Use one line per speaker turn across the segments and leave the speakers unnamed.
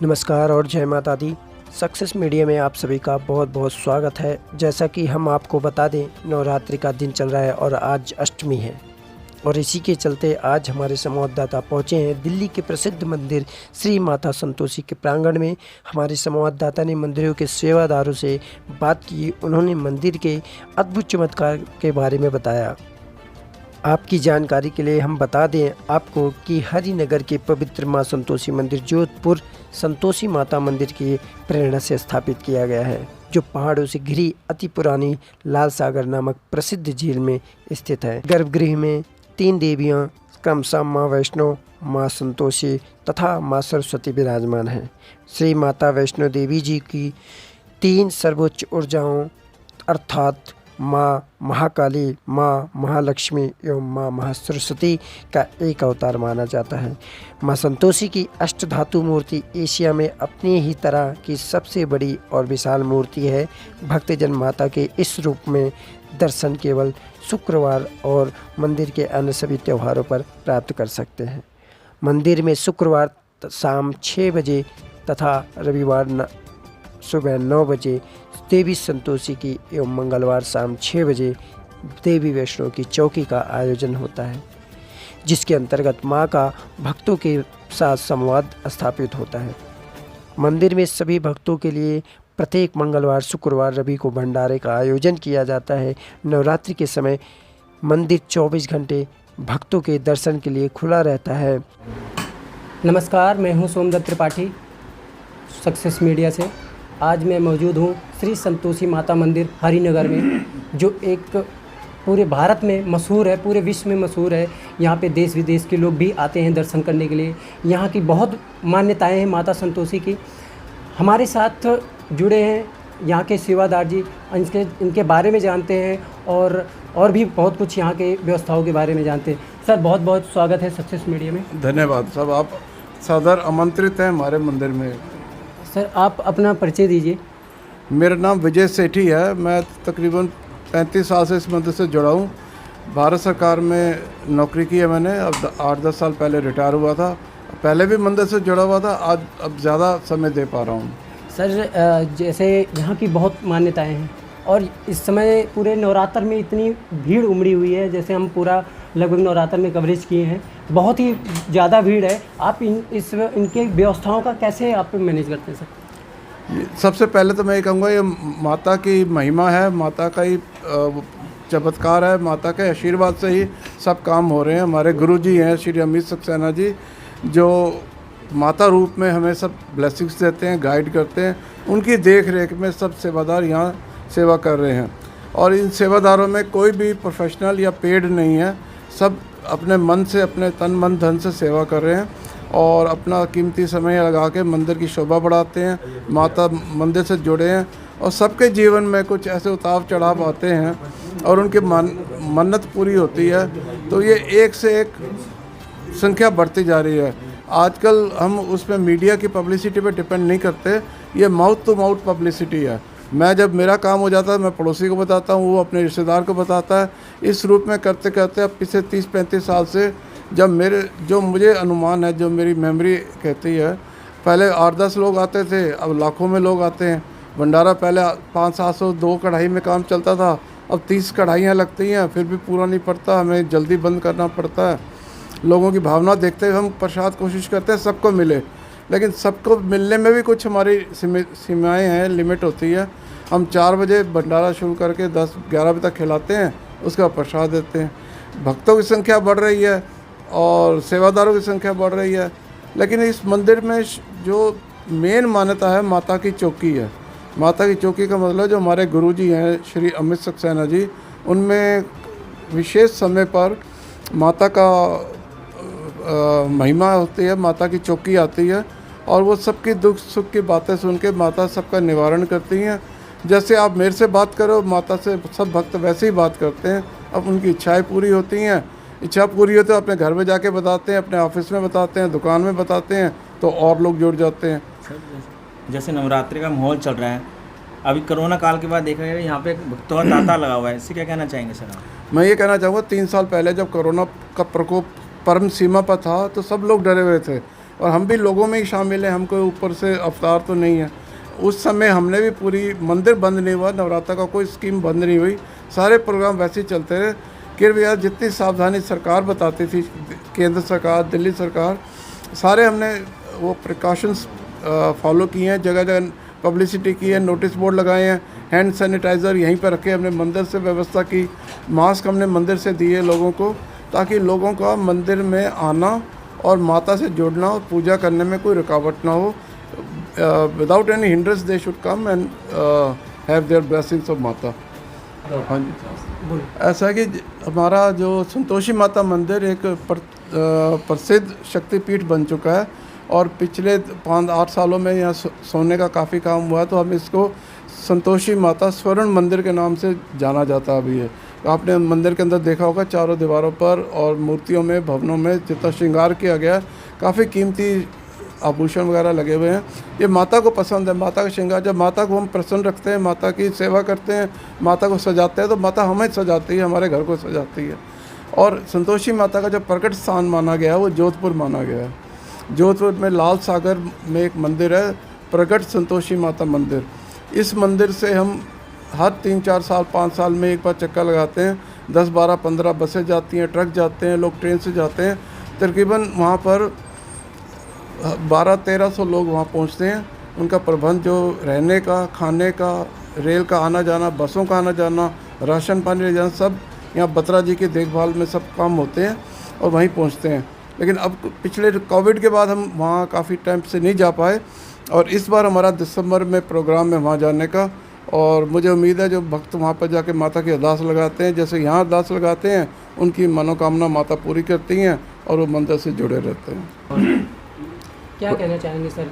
नमस्कार और जय माता दी। सक्सेस मीडिया में आप सभी का बहुत बहुत स्वागत है। जैसा कि हम आपको बता दें, नवरात्रि का दिन चल रहा है और आज अष्टमी है और इसी के चलते आज हमारे संवाददाता पहुंचे हैं दिल्ली के प्रसिद्ध मंदिर श्री माता संतोषी के प्रांगण में। हमारे संवाददाता ने मंदिरों के सेवादारों से बात की। उन्होंने मंदिर के अद्भुत चमत्कार के बारे में बताया। आपकी जानकारी के लिए हम बता दें आपको कि हरिनगर के पवित्र मां संतोषी मंदिर जोधपुर संतोषी माता मंदिर की प्रेरणा से स्थापित किया गया है, जो पहाड़ों से घिरी अति पुरानी लाल सागर नामक प्रसिद्ध झील में स्थित है। गर्भगृह में 3 देवियां क्रमशः मां वैष्णो, मां संतोषी तथा मां सरस्वती विराजमान हैं। श्री माता वैष्णो देवी जी की 3 सर्वोच्च ऊर्जाओं अर्थात माँ महाकाली, माँ महालक्ष्मी एवं माँ महासरस्वती का एक अवतार माना जाता है। माँ संतोषी की अष्टधातु मूर्ति एशिया में अपनी ही तरह की सबसे बड़ी और विशाल मूर्ति है। भक्तजन माता के इस रूप में दर्शन केवल शुक्रवार और मंदिर के अन्य सभी त्योहारों पर प्राप्त कर सकते हैं। मंदिर में शुक्रवार शाम 6 बजे तथा रविवार सुबह 9 बजे देवी संतोषी की एवं मंगलवार शाम 6 बजे देवी वैष्णो की चौकी का आयोजन होता है, जिसके अंतर्गत मां का भक्तों के साथ संवाद स्थापित होता है। मंदिर में सभी भक्तों के लिए प्रत्येक मंगलवार, शुक्रवार, रवि को भंडारे का आयोजन किया जाता है। नवरात्रि के समय मंदिर 24 घंटे भक्तों के दर्शन के लिए खुला रहता है।
नमस्कार, मैं हूं सोमदत्त त्रिपाठी सक्सेस मीडिया से। आज मैं मौजूद हूं श्री संतोषी माता मंदिर हरिनगर में, जो एक पूरे भारत में मशहूर है, पूरे विश्व में मशहूर है। यहाँ पे देश विदेश के लोग भी आते हैं दर्शन करने के लिए। यहाँ की बहुत मान्यताएं हैं माता संतोषी की। हमारे साथ जुड़े हैं यहाँ के सेवादार जी, इनके बारे में जानते हैं और भी बहुत कुछ यहाँ के व्यवस्थाओं के बारे में जानते हैं। सर, बहुत बहुत स्वागत है सक्सेस मीडिया में।
धन्यवाद सब, आप सादर आमंत्रित हैं हमारे मंदिर में।
सर, आप अपना परिचय दीजिए।
मेरा नाम विजय सेठी है। मैं तकरीबन 35 साल से इस मंदिर से जुड़ा हूँ। भारत सरकार में नौकरी की है मैंने। अब 8-10 साल पहले रिटायर हुआ था। पहले भी मंदिर से जुड़ा हुआ था, आज अब ज़्यादा समय दे पा रहा हूँ।
सर, जैसे यहाँ की बहुत मान्यताएं हैं और इस समय पूरे नवरात्र में इतनी भीड़ उमड़ी हुई है। जैसे हम पूरा लगभग नवरात्र में कवरेज किए हैं, बहुत ही ज़्यादा भीड़ है। आप इनके व्यवस्थाओं का कैसे आप मैनेज करते हैं सर?
सबसे पहले तो मैं ये कहूँगा, ये माता की महिमा है, माता का ही चमत्कार है। माता के आशीर्वाद से ही सब काम हो रहे हैं। हमारे गुरुजी हैं श्री अमित सक्सेना जी, जो माता रूप में हमें सब ब्लेसिंग्स देते हैं, गाइड करते हैं। उनकी देख रेख में सब सेवादार यहाँ सेवा कर रहे हैं और इन सेवादारों में कोई भी प्रोफेशनल या पेड नहीं है। सब अपने मन से, अपने तन मन धन से सेवा कर रहे हैं और अपना कीमती समय लगा के मंदिर की शोभा बढ़ाते हैं। माता मंदिर से जुड़े हैं और सबके जीवन में कुछ ऐसे उतार चढ़ाव आते हैं और उनकी मन्नत पूरी होती है, तो ये एक से एक संख्या बढ़ती जा रही है। आजकल हम उसमें मीडिया की पब्लिसिटी पे डिपेंड नहीं करते, ये माउथ टू माउथ पब्लिसिटी है। मैं जब मेरा काम हो जाता है, मैं पड़ोसी को बताता हूँ, वो अपने रिश्तेदार को बताता है। इस रूप में करते करते अब पिछले 30-35 साल से, जब जो मुझे अनुमान है, जो मेरी मेमोरी कहती है, पहले 8-10 लोग आते थे, अब लाखों में लोग आते हैं। भंडारा पहले 500-700 2 कढ़ाई में काम चलता था, अब 30 कढ़ाइयाँ लगती हैं, फिर भी पूरा नहीं पड़ता, हमें जल्दी बंद करना पड़ता है। लोगों की भावना देखते हुए हम प्रसाद कोशिश करते हैं सबको मिले, लेकिन सबको मिलने में भी कुछ हमारी सीमाएँ हैं, लिमिट होती है। हम 4 बजे भंडारा शुरू करके 10-11 बजे तक खिलाते हैं, उसका प्रसाद देते हैं। भक्तों की संख्या बढ़ रही है और सेवादारों की संख्या बढ़ रही है, लेकिन इस मंदिर में जो मेन मान्यता है, माता की चौकी है। माता की चौकी का मतलब, जो हमारे गुरुजी हैं श्री अमित सक्सेना जी, उनमें विशेष समय पर माता का महिमा होती है, माता की चौकी आती है और वो सबकी दुख सुख की बातें सुन के माता सबका निवारण करती हैं। जैसे आप मेरे से बात करो, माता से सब भक्त वैसे ही बात करते हैं। अब उनकी इच्छाएं पूरी होती हैं, इच्छा पूरी होती है तो अपने घर में जाके बताते हैं, अपने ऑफिस में बताते हैं, दुकान में बताते हैं, तो और लोग जुड़ जाते हैं।
जैसे नवरात्रि का माहौल चल रहा है, अभी कोरोना काल के बाद देखा गया यहाँ पे भक्तों का तांता लगा हुआ है, इससे क्या कहना चाहेंगे सर आप?
मैं ये कहना चाहूँगा, 3 साल पहले जब कोरोना का प्रकोप परम सीमा पर था तो सब लोग डरे हुए थे और हम भी लोगों में ही शामिल हैं, हम कोई ऊपर से अवतार तो नहीं है। उस समय हमने भी पूरी मंदिर बंद नहीं हुआ, नवरात्र का कोई स्कीम बंद नहीं हुई, सारे प्रोग्राम वैसे ही चलते रहे। कृपया जितनी सावधानी सरकार बताती थी, केंद्र सरकार, दिल्ली सरकार, सारे हमने वो प्रिकॉशंस फॉलो किए हैं। जगह जगह पब्लिसिटी की है, नोटिस बोर्ड लगाए हैं, हैंड सैनिटाइज़र यहीं पर रखे, हमने मंदिर से व्यवस्था की, मास्क हमने मंदिर से दिए लोगों को, ताकि लोगों का मंदिर में आना और माता से जुड़ना और पूजा करने में कोई रुकावट ना हो। Without any hindrance they should come and have their blessings of माता। हाँ जी, ऐसा है कि हमारा जो संतोषी माता मंदिर एक प्रसिद्ध शक्तिपीठ बन चुका है और पिछले 5-8 सालों में यहाँ सोने का काफ़ी काम हुआ है, तो हम इसको संतोषी माता स्वर्ण मंदिर के नाम से जाना जाता अभी है। आपने मंदिर के अंदर देखा होगा, चारों दीवारों पर और मूर्तियों में, भवनों में जितना श्रृंगार किया गया है, काफ़ी कीमती आभूषण वगैरह लगे हुए हैं। ये माता को पसंद है, माता का श्रृंगार। जब माता को हम प्रसन्न रखते हैं, माता की सेवा करते हैं, माता को सजाते हैं, तो माता हमें सजाती है, हमारे घर को सजाती है। और संतोषी माता का जो प्रकट स्थान माना गया है वो जोधपुर माना गया है। जोधपुर में लाल सागर में एक मंदिर है, प्रकट संतोषी माता मंदिर। इस मंदिर से हम हर 3-4 साल, 5 साल में एक बार चक्कर लगाते हैं। 10, 12, 15 बसें जाती हैं, ट्रक जाते हैं, लोग ट्रेन से जाते हैं। तकरीबन वहाँ पर 1200-1300 लोग वहाँ पहुँचते हैं। उनका प्रबंध जो रहने का, खाने का, रेल का आना जाना, बसों का आना जाना, राशन पानी ले जाना, सब यहाँ बत्रा जी की देखभाल में सब काम होते हैं और वहीं पहुँचते हैं। लेकिन अब पिछले कोविड के बाद हम वहाँ काफ़ी टाइम से नहीं जा पाए और इस बार हमारा दिसंबर में प्रोग्राम है वहाँ जाने का। और मुझे उम्मीद है जो भक्त वहाँ पर जाके माता की अरदास लगाते हैं, जैसे यहाँ अरदास लगाते हैं, उनकी मनोकामना माता पूरी करती हैं और वो मंदिर से जुड़े रहते हैं।
क्या कहना चाहेंगे सर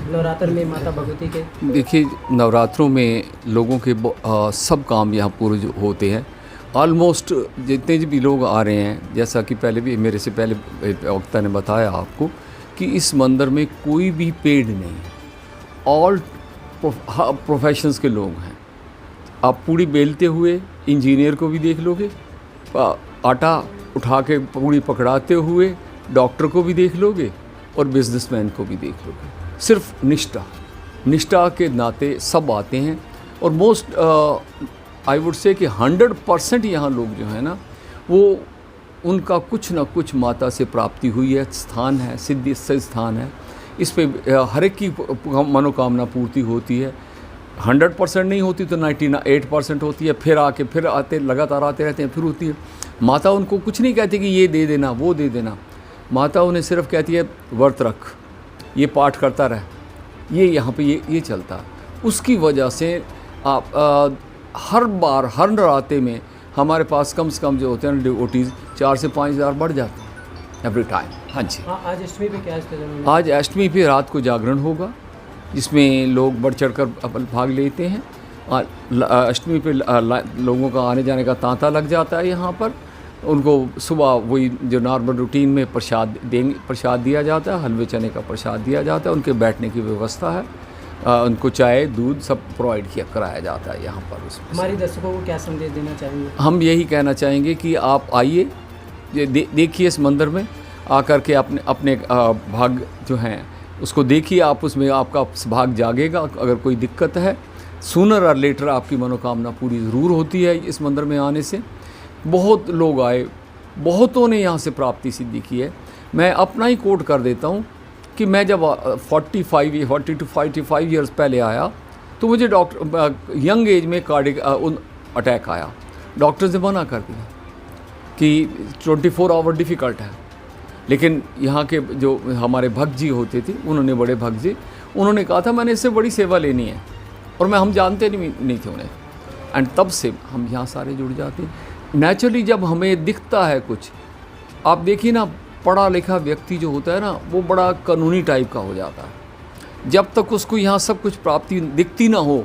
नवरात्र में माता भगवती के?
देखिए, नवरात्रों में लोगों के सब काम यहाँ पूरे होते हैं। ऑलमोस्ट जितने भी लोग आ रहे हैं, जैसा कि पहले भी मेरे से पहले वक्ता ने बताया आपको कि इस मंदिर में कोई भी पेड नहीं है, ऑल प्रोफेशंस के लोग हैं। आप पूड़ी बेलते हुए इंजीनियर को भी देख लोगे, आटा उठा के पूड़ी पकड़ाते हुए डॉक्टर को भी देख लोगे और बिजनेसमैन को भी देख लोगे। सिर्फ निष्ठा के नाते सब आते हैं। और मोस्ट आई वुड से कि 100% यहाँ लोग जो है ना, वो उनका कुछ ना कुछ माता से प्राप्ति हुई है, स्थान है, सिद्धि स्थान है। इस पे हर एक की मनोकामना पूर्ति होती है। 100% नहीं होती तो 98% होती है। फिर आते लगातार आते रहते हैं, फिर होती है। माता उनको कुछ नहीं कहती कि ये दे देना, वो दे देना। माता उन्हें सिर्फ कहती है व्रत रख, ये पाठ करता रह, ये यहाँ पे ये चलता। उसकी वजह से आप हर बार हर नराते में हमारे पास कम से कम जो होते हैं डिवोटीज़ 4 से 5 हज़ार बढ़ जाते हैं एवरी टाइम। हाँ जी।
आज अष्टमी पे क्या है?
आज अष्टमी पे रात को जागरण होगा, जिसमें लोग बढ़ चढ़ कर भाग लेते हैं। अष्टमी पे लोगों का आने जाने का तांता लग जाता है। यहाँ पर उनको सुबह वही जो नॉर्मल रूटीन में प्रसाद दिया जाता है, हलवे चने का प्रसाद दिया जाता है। उनके बैठने की व्यवस्था है, उनको चाय दूध सब प्रोवाइड कराया जाता है यहाँ पर। उसमें
हमारे दर्शकों को क्या संदेश देना चाहेंगे? हम
यही कहना चाहेंगे कि आप आइए, देखिए इस मंदिर में आकर के अपने भाग जो हैं उसको देखिए। आप उसमें आपका भाग जागेगा। अगर कोई दिक्कत है, सूनर और लेटर आपकी मनोकामना पूरी ज़रूर होती है इस मंदिर में आने से। बहुत लोग आए, बहुतों ने यहाँ से प्राप्ति सिद्धि की है। मैं अपना ही कोट कर देता हूँ कि मैं जब 40 to 45 ईयर्स पहले आया तो मुझे यंग एज में कार्डिक अटैक आया। डॉक्टर्स ने मना कर दिया कि 24 आवर डिफ़िकल्ट है। लेकिन यहाँ के जो हमारे भक्त जी होते थे, उन्होंने बड़े भक्त जी, उन्होंने कहा था मैंने इससे बड़ी सेवा लेनी है, और हम जानते नहीं थे उन्हें। एंड तब से हम यहाँ सारे जुड़ जाते हैं। नेचुरली जब हमें दिखता है कुछ, आप देखिए ना, पढ़ा लिखा व्यक्ति जो होता है ना, वो बड़ा कानूनी टाइप का हो जाता है। जब तक उसको यहाँ सब कुछ प्राप्ति दिखती ना हो,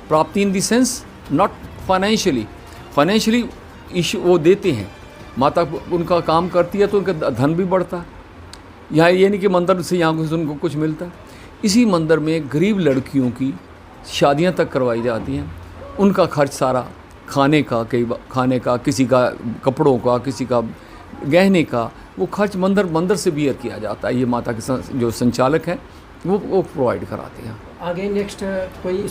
प्राप्ति in the sense not financially issue वो देते हैं, माता उनका काम करती है तो उनका धन भी बढ़ता है। यहाँ ये नहीं कि मंदिर से यहाँ उनको कुछ मिलता है। इसी मंदिर में गरीब लड़कियों की शादियाँ तक करवाई जाती हैं। उनका खर्च सारा खाने का, किसी का कपड़ों का, किसी का गहने का वो खर्च मंदिर से बियर किया जाता है। ये माता के जो संचालक हैं वो प्रोवाइड कराते हैं।
आगे नेक्स्ट कोई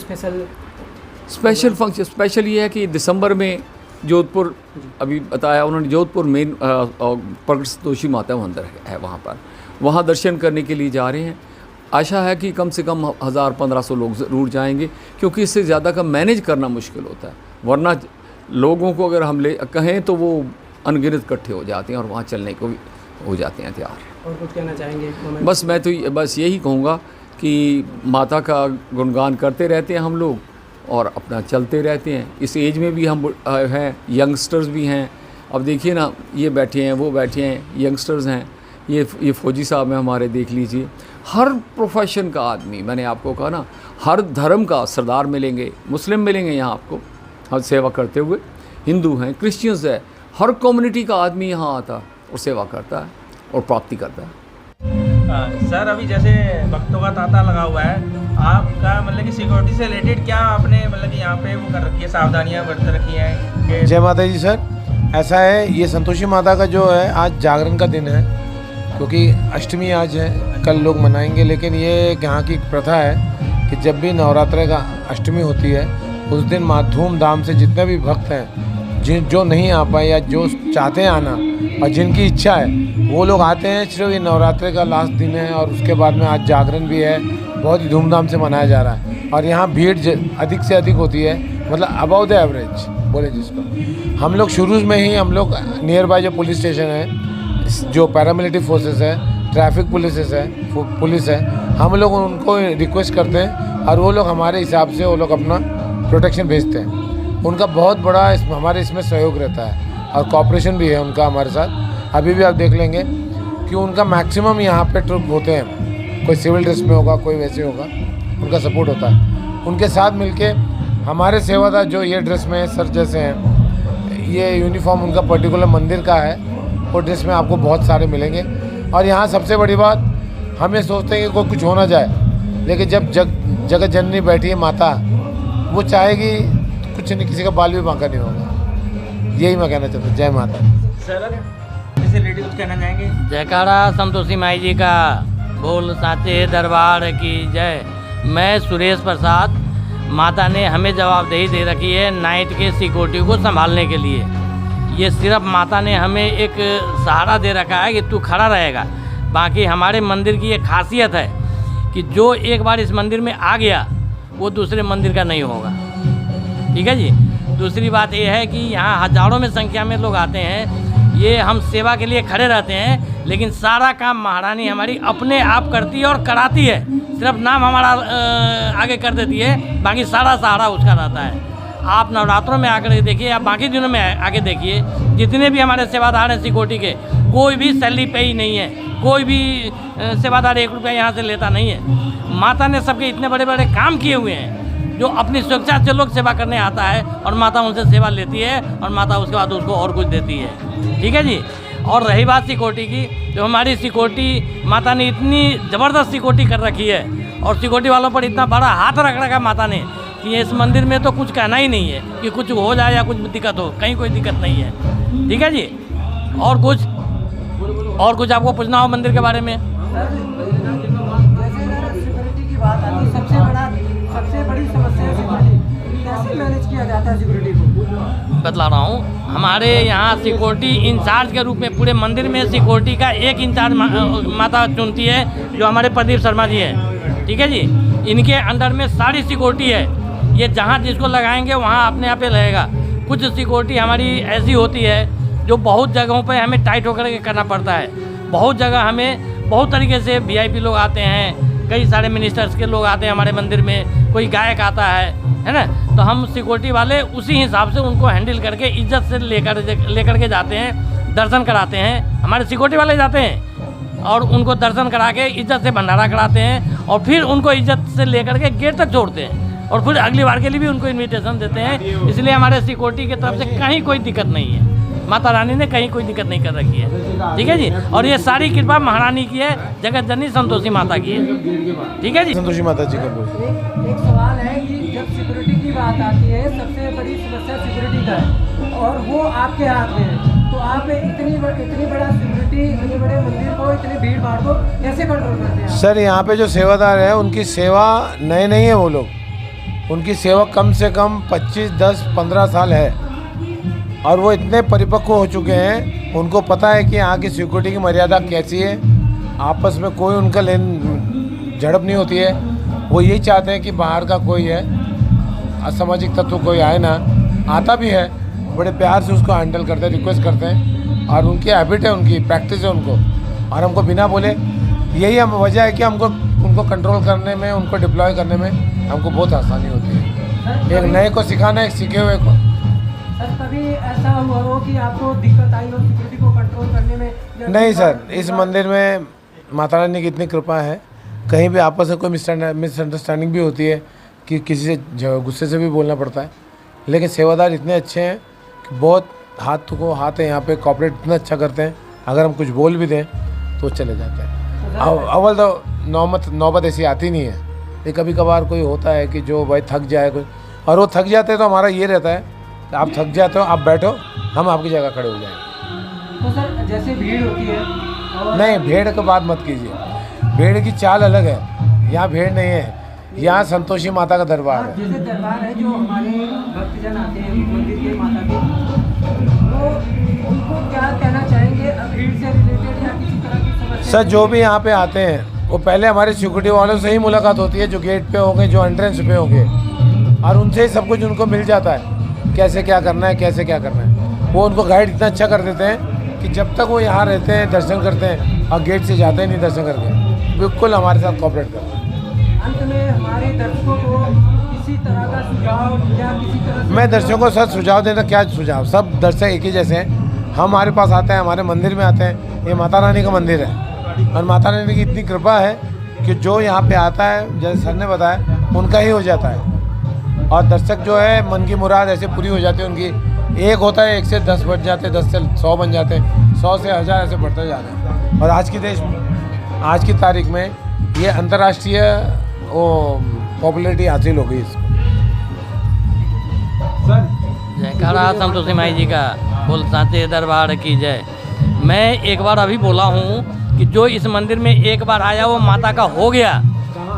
स्पेशल फंक्शन स्पेशल ये है कि दिसंबर में जोधपुर, अभी बताया उन्होंने, जोधपुर मेन प्रकट संतोषी माता मंदिर है वहाँ दर्शन करने के लिए जा रहे हैं। आशा है कि कम से कम 1000-1500 लोग ज़रूर जाएंगे, क्योंकि इससे ज़्यादा का मैनेज करना मुश्किल होता है। वरना लोगों को अगर हम कहें तो वो अनगिनत इकट्ठे हो जाते हैं और वहाँ चलने को भी हो जाते हैं तैयार।
और कुछ कहना चाहेंगे?
बस मैं तो बस यही कहूँगा कि माता का गुणगान करते रहते हैं हम लोग और अपना चलते रहते हैं। इस एज में भी हम हैं, यंगस्टर्स भी हैं। अब देखिए ना, ये बैठे हैं, वो बैठे हैं, यंगस्टर्स हैं, ये फौजी साहब हैं हमारे, देख लीजिए। हर प्रोफेशन का आदमी, मैंने आपको कहा ना, हर धर्म का सरदार मिलेंगे, मुस्लिम मिलेंगे यहाँ आपको हर सेवा करते हुए, हिंदू हैं, क्रिश्चियंस है, हर कम्युनिटी का आदमी यहाँ आता और सेवा करता है और प्राप्ति करता है।
सर, अभी जैसे भक्तों का तांता लगा हुआ है, आपका मतलब कि सिक्योरिटी से रिलेटेड क्या आपने मतलब कि यहाँ पे वो कर रखी है, सावधानियाँ बरत रखी हैं?
जय माता जी सर, ऐसा है, ये संतोषी माता का जो है आज जागरण का दिन है, क्योंकि अष्टमी आज है, कल लोग मनाएंगे। लेकिन ये यहाँ की प्रथा है कि जब भी नवरात्र का अष्टमी होती है उस दिन धूमधाम से जितने भी भक्त हैं, जो नहीं आ पाए या जो चाहते हैं आना और जिनकी इच्छा है वो लोग आते हैं। सिर्फ ये नवरात्रि का लास्ट दिन है और उसके बाद में आज जागरण भी है, बहुत ही धूमधाम से मनाया जा रहा है। और यहाँ भीड़ अधिक से अधिक होती है, मतलब अबाउ द एवरेज बोले जिसको। हम लोग शुरू में ही हम लोग नियर बाय जो पुलिस स्टेशन है, जो पैरामिलिट्री फोर्सेस है, ट्रैफिक पुलिस है, हम लोग उनको रिक्वेस्ट करते हैं और वो लोग हमारे हिसाब से वो लोग अपना प्रोटेक्शन भेजते हैं। उनका बहुत बड़ा हमारे इसमें सहयोग रहता है और कॉपरेशन भी है उनका हमारे साथ। अभी भी आप देख लेंगे कि उनका मैक्सिमम यहाँ पे ट्रुप होते हैं, कोई सिविल ड्रेस में होगा, कोई वैसे होगा, उनका सपोर्ट होता है। उनके साथ मिलके हमारे सेवादार जो ये ड्रेस में सर जैसे हैं, ये यूनिफॉर्म उनका पर्टिकुलर मंदिर का है, वो ड्रेस में आपको बहुत सारे मिलेंगे। और यहाँ सबसे बड़ी बात, हमें सोचते हैं कि कोई कुछ हो ना जाए, लेकिन जब जगत जननी बैठी है माता, वो चाहेगी कुछ नहीं, किसी का बाल भी बांका नहीं होगा। यही मैं कहना चाहता हूँ। जय माता।
सर, इसे रिलेटेड कुछ कहना चाहेंगे?
जयकारा संतोषी माई जी का, बोल साचे दरबार की जय। मैं सुरेश प्रसाद, माता ने हमें जवाबदेही दे रखी है नाइट के सिक्योरिटी को संभालने के लिए। ये सिर्फ माता ने हमें एक सहारा दे रखा है कि तू खड़ा रहेगा। बाकी हमारे मंदिर की एक खासियत है कि जो एक बार इस मंदिर में आ गया वो दूसरे मंदिर का नहीं होगा। ठीक है जी। दूसरी बात ये है कि यहाँ हजारों में संख्या में लोग आते हैं। ये हम सेवा के लिए खड़े रहते हैं, लेकिन सारा काम महारानी हमारी अपने आप करती है और कराती है। सिर्फ नाम हमारा आगे कर देती है, बाकी सारा सहारा उसका रहता है। आप नवरात्रों में आकर देखिए या बाकी दिनों में आके देखिए, जितने भी हमारे सेवादार हैं सिक्योरिटी के, कोई भी सैलरी पे ही नहीं है, कोई भी सेवादार 1 रुपया यहाँ से लेता नहीं है। माता ने सबके इतने बड़े बड़े काम किए हुए हैं, जो अपनी सुरक्षा से लोग सेवा करने आता है और माता उनसे सेवा लेती है और माता उसके बाद उसको और कुछ देती है। ठीक है जी। और रही बात सिक्योरिटी की, तो हमारी सिक्योरिटी माता ने इतनी ज़बरदस्त सिक्योरिटी कर रखी है और सिक्योरिटी वालों पर इतना बड़ा हाथ रख रखा माता ने कि इस मंदिर में तो कुछ कहना ही नहीं है कि कुछ हो जाए या कुछ दिक्कत हो, कहीं कोई दिक्कत नहीं है। ठीक है जी। और कुछ आपको पूछना हो मंदिर के बारे में?
सिक्योरिटी की बात आती है, सबसे बड़ी समस्या सिक्योरिटी, कैसे मैनेज किया जाता है सिक्योरिटी को?
बतला रहा हूँ। हमारे यहाँ सिक्योरिटी इंचार्ज के रूप में पूरे मंदिर में सिक्योरिटी का एक इंचार्ज माता चुनती है, जो हमारे प्रदीप शर्मा जी हैं। ठीक है जी। इनके अंडर में सारी सिक्योरिटी है। ये जहाँ जिसको लगाएंगे वहाँ अपने आप ही रहेगा। कुछ सिक्योरिटी हमारी ऐसी होती है जो बहुत जगहों पे हमें टाइट होकर के करना पड़ता है। बहुत जगह हमें बहुत तरीके से VIP लोग आते हैं, कई सारे मिनिस्टर्स के लोग आते हैं हमारे मंदिर में, कोई गायक आता है ना, तो हम सिक्योरिटी वाले उसी हिसाब से उनको हैंडल करके इज्जत से लेकर के जाते हैं, दर्शन कराते हैं। हमारे सिक्योरिटी वाले जाते हैं और उनको दर्शन करा के इज्जत से भंडारा कराते हैं और फिर उनको इज्जत से लेकर के गेट तक छोड़ते हैं और फिर अगली बार के लिए भी उनको इन्विटेशन देते हैं। इसलिए हमारे सिक्योरिटी की तरफ से कहीं कोई दिक्कत नहीं है। माता रानी ने कहीं कोई दिक्कत नहीं कर रखी है। ठीक है जी। और ये सारी कृपा महारानी की है, जगत जननी संतोषी माता की है। ठीक है जी।
संतोषी माता जी का
एक सवाल है कि जब सिक्योरिटी की बात आती है, सबसे बड़ी समस्या सिक्योरिटी का है और वो आपके हाथ में है, तो तो आप इतनी बड़ा सिक्योरिटी, इतने बड़े मंदिर को, इतनी भीड़ भाड़ को कैसे कंट्रोल करते हैं?
सर यहाँ पे जो सेवादार हैं उनकी सेवा नए नहीं है वो लोग, उनकी सेवा कम से कम 25, 10, 15 साल है और वो इतने परिपक्व हो चुके हैं, उनको पता है कि यहाँ की सिक्योरिटी की मर्यादा कैसी है, आपस में कोई उनका झड़प नहीं होती है। वो यही चाहते हैं कि बाहर का कोई है असामाजिक तत्व कोई आए ना, आता भी है बड़े प्यार से उसको हैंडल करते हैं, रिक्वेस्ट करते हैं और उनकी हैबिट है, उनकी प्रैक्टिस है उनको, और हमको बिना बोले यही हम वजह है कि हमको उनको कंट्रोल करने में, उनको डिप्लॉय करने में हमको बहुत आसानी होती है। एक नए को सिखाना, एक सीखे हुए को।
सर कभी ऐसा हुआ हो कि आपको दिक्कत आई हो सिक्योरिटी को कंट्रोल करने में?
नहीं सर, इस मंदिर में माता रानी की इतनी कृपा है, कहीं भी आपस में कोई मिसअंडरस्टैंडिंग भी होती है कि किसी से गुस्से से भी बोलना पड़ता है, लेकिन सेवादार इतने अच्छे हैं कि बहुत हाथ है यहाँ पे, कॉपरेट इतना अच्छा करते हैं, अगर हम कुछ बोल भी दें तो चले जाते हैं। अव्वल तो नौबत ऐसी आती नहीं है, ये कभी कभार कोई होता है कि जो भाई थक जाए कोई, और वो थक जाते हैं तो हमारा ये रहता है कि आप थक जाते हो आप बैठो, हम आपकी जगह खड़े हो जाएंगे।
तो सर जैसे भीड़ होती है और
नहीं, भेड़ की बात मत कीजिए, भेड़ की चाल अलग है, यहाँ भेड़ नहीं है, यहाँ संतोषी माता का दरबार है।
जैसे दरबार है जो हमारे भक्तजन आते हैं मंदिर के माता के, तो उनको क्या कहना चाहेंगे भीड़ से रिलेटेड या किसी तरह की समस्या?
सर जो भी यहाँ पे आते हैं वो पहले हमारे सिक्योरिटी वालों से ही मुलाकात होती है, जो गेट पे होंगे, जो एंट्रेंस पे होंगे, और उनसे ही सब कुछ उनको मिल जाता है, कैसे क्या करना है, कैसे क्या करना है। वो उनको गाइड इतना अच्छा कर देते हैं कि जब तक वो यहाँ रहते हैं, दर्शन करते हैं और गेट से जाते हैं नहीं दर्शन करके, बिल्कुल हमारे साथ कोऑपरेट करते हैं।
अंत में हमारे दर्शकों को किसी तरह का सुझाव या किसी तरह से?
मैं दर्शकों को सर सुझाव देना, क्या सुझाव, सब दर्शक एक ही जैसे हैं, हमारे पास आते हैं, हमारे मंदिर में आते हैं, ये माता रानी का मंदिर है और माता रानी की इतनी कृपा है कि जो यहाँ पे आता है, जैसे सर ने बताया, उनका ही हो जाता है, और दर्शक जो है मन की मुराद ऐसे पूरी हो जाती है उनकी। एक होता है 1 से 10 बन जाते, 10 से 100 बन जाते, 100 से 1000 ऐसे बढ़ते जा रहे हैं। और आज की तारीख में ये अंतर्राष्ट्रीय वो पॉपुलैरिटी हासिल हो गई इसको।
जयकारा संतोषी माई जी का, बोल साचे दरबार की जय। मैं एक बार अभी बोला हूँ कि जो इस मंदिर में एक बार आया वो माता का हो गया।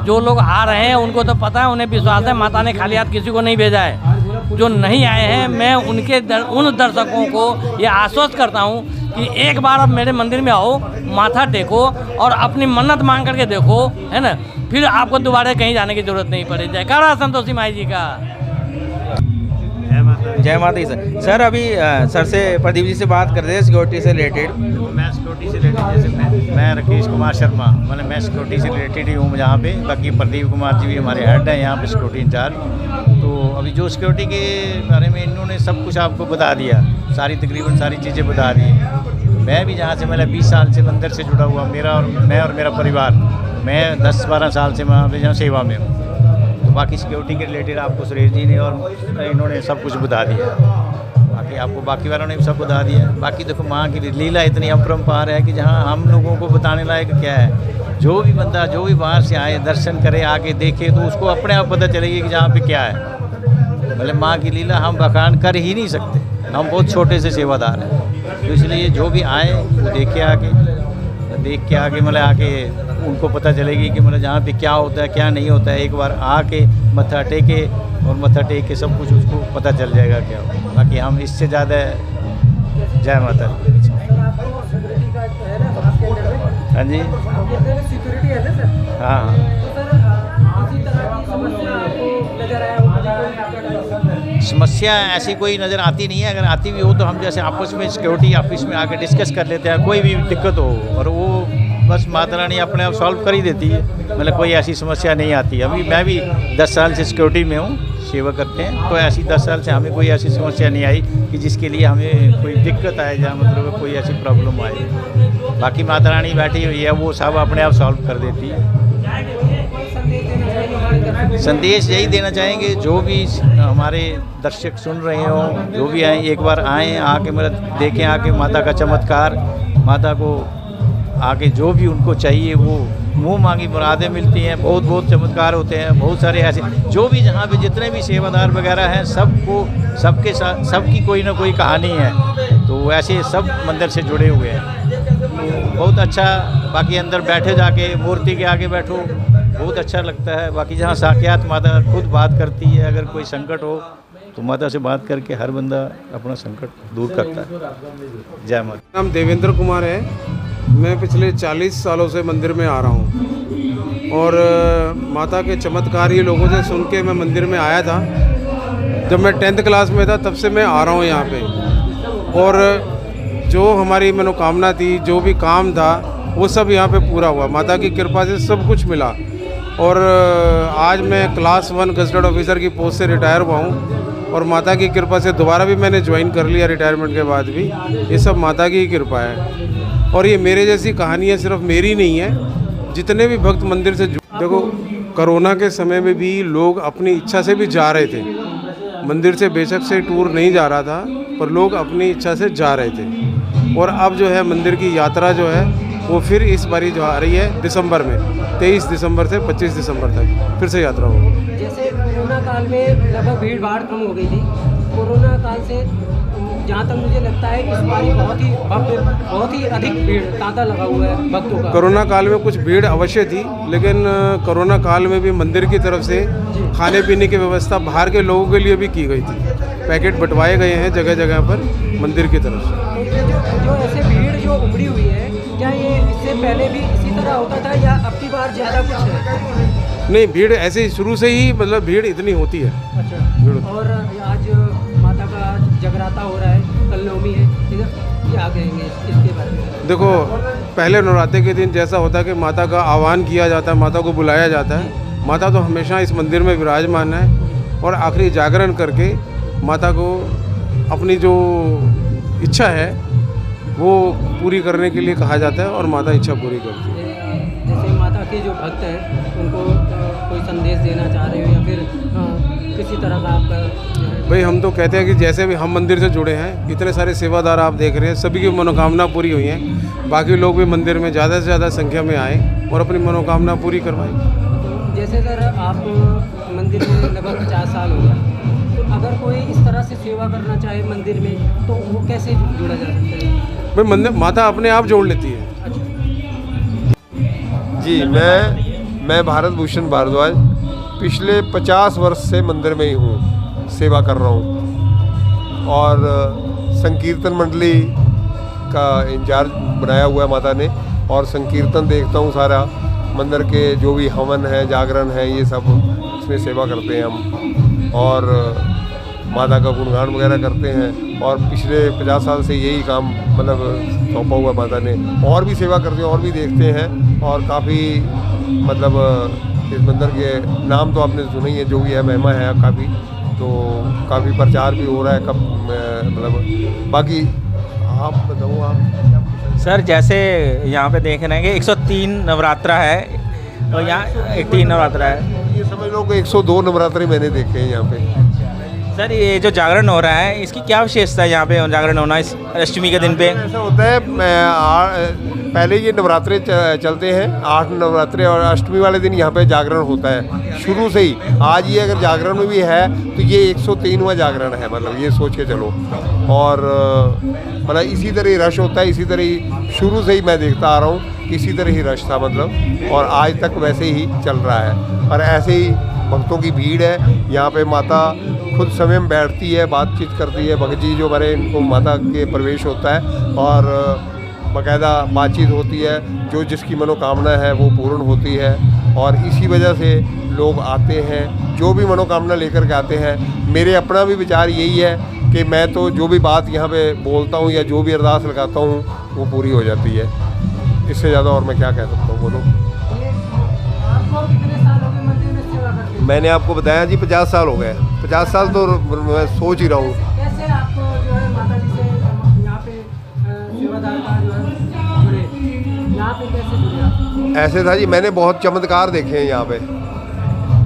जो लोग आ रहे हैं उनको तो पता है, उन्हें विश्वास है, माता ने खाली हाथ किसी को नहीं भेजा है। जो नहीं आए हैं, मैं उन दर्शकों को ये आश्वस्त करता हूँ कि एक बार आप मेरे मंदिर में आओ, माथा टेको और अपनी मन्नत मांग करके देखो, है ना, फिर आपको दोबारा कहीं जाने की जरूरत नहीं पड़े। जयकारा संतोषी माई जी का।
जय माता दी सर। सर अभी सर से, प्रदीप जी से बात कर रहे थे सिक्योरिटी से रिलेटेड।
मैं सिक्योरिटी से रिलेटेड, जैसे मैं राकेश कुमार शर्मा, मतलब मैं सिक्योरिटी से रिलेटेड ही हूँ यहाँ पे। बाकी प्रदीप कुमार जी भी हमारे हेड हैं यहाँ पे, सिक्योरिटी इंचार्ज। तो अभी जो सिक्योरिटी के बारे में इन्होंने सब कुछ आपको बता दिया, तकरीबन सारी चीज़ें बता दी। मैं भी जहाँ से, मतलब 20 साल से मंदिर से जुड़ा हुआ, मैं और मेरा परिवार, मैं 10-12 साल से मैं यहाँ सेवा में हूँ। तो बाकी सिक्योरिटी के रिलेटेड आपको सुरेश जी ने और इन्होंने सब कुछ बता दिया, बाकी आपको बाकी वालों ने भी सब बता दिया। बाकी देखो माँ की लीला इतनी अपरंपार है कि जहाँ हम लोगों को बताने लायक क्या है। जो भी बंदा, जो भी बाहर से आए, दर्शन करे, आके देखे, तो उसको अपने आप पता चलेगी कि जहाँ पे क्या है। मतलब माँ की लीला हम बखान कर ही नहीं सकते, हम बहुत छोटे से सेवादार हैं। तो इसलिए जो भी आए वो देख के आके मतलब आके उनको पता चलेगी कि मतलब जहाँ पे क्या होता है, क्या नहीं होता है। एक बार आके मत्था टेके, और मत्था टेक के सब कुछ उसको पता चल जाएगा क्या हो। बाकी हम इससे ज़्यादा, जय माता। हाँ जी,
सिक्योरिटी है ना सर?
हाँ। समस्या ऐसी कोई नज़र आती नहीं है। अगर आती भी हो तो हम जैसे आपस में सिक्योरिटी ऑफिस में आके डिस्कस कर लेते हैं, कोई भी दिक्कत हो, और वो बस माता रानी अपने आप सॉल्व कर ही देती है। मतलब कोई ऐसी समस्या नहीं आती। अभी मैं भी 10 साल से सिक्योरिटी में हूँ, सेवा करते हैं, तो ऐसी 10 साल से हमें कोई ऐसी समस्या नहीं आई कि जिसके लिए हमें कोई दिक्कत आए, या मतलब कोई ऐसी प्रॉब्लम आए। बाकी माता रानी बैठी हुई है, वो सब अपने आप सॉल्व कर देती है। संदेश यही देना चाहेंगे, जो भी हमारे दर्शक सुन रहे हों, जो भी आए, एक बार आएँ, आके मतलब देखें, आके माता का चमत्कार, माता को आके जो भी उनको चाहिए वो मुँह मांगी मुरादें मिलती हैं। बहुत बहुत चमत्कार होते हैं, बहुत सारे ऐसे, जो भी जहाँ पे जितने भी सेवादार वगैरह हैं, सबको सबके साथ सबकी कोई ना कोई कहानी है। तो ऐसे सब मंदिर से जुड़े हुए हैं। तो बहुत अच्छा, बाकी अंदर बैठे जाके मूर्ति के आगे बैठो, बहुत अच्छा लगता है। बाकी जहाँ साक्षात माता खुद बात करती है, अगर कोई संकट हो तो माता से बात करके हर बंदा अपना संकट दूर करता है। जय माता।
नाम देवेंद्र कुमार है। मैं पिछले 40 सालों से मंदिर में आ रहा हूँ और माता के चमत्कार ये लोगों से सुन के मैं मंदिर में आया था। जब मैं 10th क्लास में था तब से मैं आ रहा हूँ यहाँ पे, और जो हमारी मनोकामना थी, जो भी काम था, वो सब यहाँ पे पूरा हुआ। माता की कृपा से सब कुछ मिला। और आज मैं क्लास 1 गज़टेड ऑफिसर की पोस्ट से रिटायर हुआ हूँ और माता की कृपा से दोबारा भी मैंने ज्वाइन कर लिया रिटायरमेंट के बाद भी। ये सब माता की ही कृपा है। और ये मेरे जैसी कहानी है, सिर्फ मेरी नहीं है, जितने भी भक्त मंदिर से देखो, कोरोना के समय में भी लोग अपनी इच्छा से भी जा रहे थे मंदिर से। बेशक से टूर नहीं जा रहा था, पर लोग अपनी इच्छा से जा रहे थे। और अब जो है मंदिर की यात्रा जो है वो फिर इस बारी जो आ रही है दिसंबर में, 23 दिसंबर से 25 दिसंबर तक फिर से यात्रा होगी।
जैसे कोरोना काल में लगभग भीड़ भाड़ कम हो गई थी, कोरोना काल से जहाँ तक मुझे लगता है इस बारी बहुत ही अधिक भीड़ तांता लगा हुआ है भक्तों का।
कोरोना काल में कुछ भीड़ अवश्य थी, लेकिन कोरोना काल में भी मंदिर की तरफ से खाने पीने की व्यवस्था बाहर के लोगों के लिए भी की गई थी। पैकेट बंटवाए गए हैं जगह जगह पर मंदिर की तरफ से।
जो ऐसे भीड़ जो उमड़ी हुई है, क्या ये इससे पहले भी इसी तरह होता था या अब की बार ज़्यादा कुछ है?
नहीं, भीड़ ऐसे ही शुरू से ही मतलब भीड़ इतनी होती है।
अच्छा। और आज माता का जगराता हो रहा है, कल नवमी है, क्या कहेंगे इसके बारे में?
देखो, पहले नवरात्रे के दिन जैसा होता है कि माता का आह्वान किया जाता है, माता को बुलाया जाता है। माता तो हमेशा इस मंदिर में विराजमान है और आखिरी जागरण करके माता को अपनी जो इच्छा है वो पूरी करने के लिए कहा जाता है और माता इच्छा पूरी करती है।
जैसे माता के जो भक्त हैं उनको कोई संदेश देना चाह रहे हो या फिर किसी तरह का आपका?
भाई, हम तो कहते हैं कि जैसे भी हम मंदिर से जुड़े हैं, इतने सारे सेवादार आप देख रहे हैं, सभी की मनोकामना पूरी हुई है। बाकी लोग भी मंदिर में ज़्यादा से ज़्यादा संख्या में आए और अपनी मनोकामना पूरी करवाएं।
जैसे सर, आप मंदिर में लगभग 50 साल हो गया, तो अगर कोई इस तरह से सेवा करना चाहे मंदिर में तो वो कैसे जुड़ा जा सकता है?
भाई, मंदिर माता अपने आप जोड़ लेती है।
जी, मैं भारत भूषण भारद्वाज पिछले 50 वर्ष से मंदिर में ही हूँ, सेवा कर रहा हूँ। और संकीर्तन मंडली का इंचार्ज बनाया हुआ है माता ने, और संकीर्तन देखता हूँ सारा। मंदिर के जो भी हवन है, जागरण है, ये सब इसमें सेवा करते हैं हम, और माता का गुणगान वगैरह करते हैं। और पिछले 50 साल से यही काम मतलब सौंपा हुआ माता ने। और भी सेवा करते हैं और भी देखते हैं, और काफ़ी मतलब इस मंदिर के नाम तो आपने सुना ही है, जो भी है महिमा है काफ़ी, तो काफ़ी प्रचार भी हो रहा है। कब मतलब बाकी आप बताओ आप।
सर, जैसे यहाँ पे देख रहे हैं कि 103 नवरात्रा है, तो यहाँ 18 नवरात्रा है।
ये समझ लो कि 102 नवरात्रे मैंने देखे हैं यहाँ पे।
सर, ये जो जागरण हो रहा है इसकी क्या विशेषता है यहाँ पे जागरण होना इस अष्टमी के दिन पे?
ऐसा होता है, पहले ये नवरात्रे चलते हैं, 8 नवरात्रे, और अष्टमी वाले दिन यहाँ पे जागरण होता है शुरू से ही। आज ये अगर जागरण में भी है तो ये 103वां जागरण है, मतलब ये सोच के चलो। और मतलब इसी तरह ही रश होता है, इसी तरह ही शुरू से ही मैं देखता आ रहा हूँ, इसी तरह ही रश था मतलब, और आज तक वैसे ही चल रहा है। और ऐसे ही भक्तों की भीड़ है यहाँ पे। माता खुद समय में बैठती है, बातचीत करती है, भगत जी जो हमारे, इनको माता के प्रवेश होता है और बाकायदा बातचीत होती है। जो जिसकी मनोकामना है वो पूर्ण होती है, और इसी वजह से लोग आते हैं, जो भी मनोकामना लेकर के आते हैं। मेरे अपना भी विचार यही है कि मैं तो जो भी बात यहाँ पे बोलता हूँ या जो भी अरदास लगाता हूँ वो पूरी हो जाती है। इससे ज़्यादा और मैं क्या कह सकता हूँ, बोलो। मैंने आपको बताया जी 50 साल हो गए। 50 साल तो मैं सोच ही रहा हूँ।
कैसे आपको जो है माता जी से यहाँ पे सेवादार का जो है जुड़े, यहाँ पे कैसे जुड़े आप?
ऐसे था जी, मैंने बहुत चमत्कार देखे हैं यहाँ पे।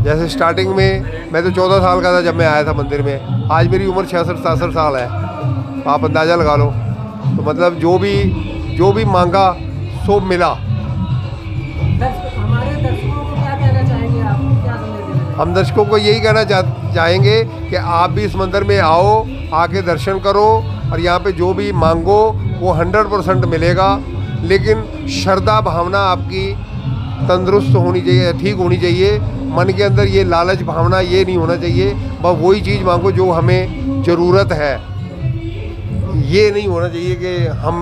जैसे स्टार्टिंग में मैं तो 14 साल का था जब मैं आया था मंदिर में। आज मेरी उम्र 66-67 साल है, आप अंदाज़ा लगा लो। तो मतलब जो भी मांगा सो मिला।
हमारे दर्शकों को क्या कहना चाहेंगे आप, क्या संदेश देना चाहेंगे?
हम दर्शकों को यही कहना चाहेंगे कि आप भी इस मंदिर में आओ, आके दर्शन करो, और यहाँ पे जो भी मांगो वो 100% मिलेगा। लेकिन श्रद्धा भावना आपकी तंदुरुस्त होनी चाहिए, ठीक होनी चाहिए। मन के अंदर ये लालच भावना ये नहीं होना चाहिए, बस वही चीज़ मांगो जो हमें ज़रूरत है। ये नहीं होना चाहिए कि हम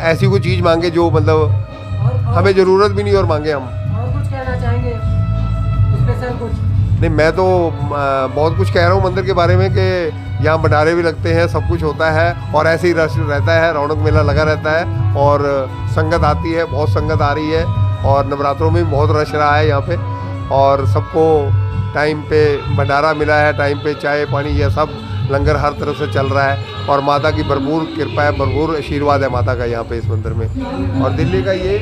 ऐसी कोई चीज़ मांगे जो मतलब हमें ज़रूरत भी नहीं और मांगे हम।
और कुछ कहना चाहेंगे स्पेशल कुछ?
नहीं, मैं तो बहुत कुछ कह रहा हूँ मंदिर के बारे में कि यहाँ भंडारे भी लगते हैं, सब कुछ होता है और ऐसे ही रश रहता है, रौनक मेला लगा रहता है और संगत आती है, बहुत संगत आ रही है और नवरात्रों में भी बहुत रश रहा है यहाँ पे और सबको टाइम पे भंडारा मिला है, टाइम पे चाय पानी ये सब लंगर हर तरफ से चल रहा है और माता की भरपूर कृपा है, भरपूर आशीर्वाद है माता का यहाँ पे इस मंदिर में। और दिल्ली का ये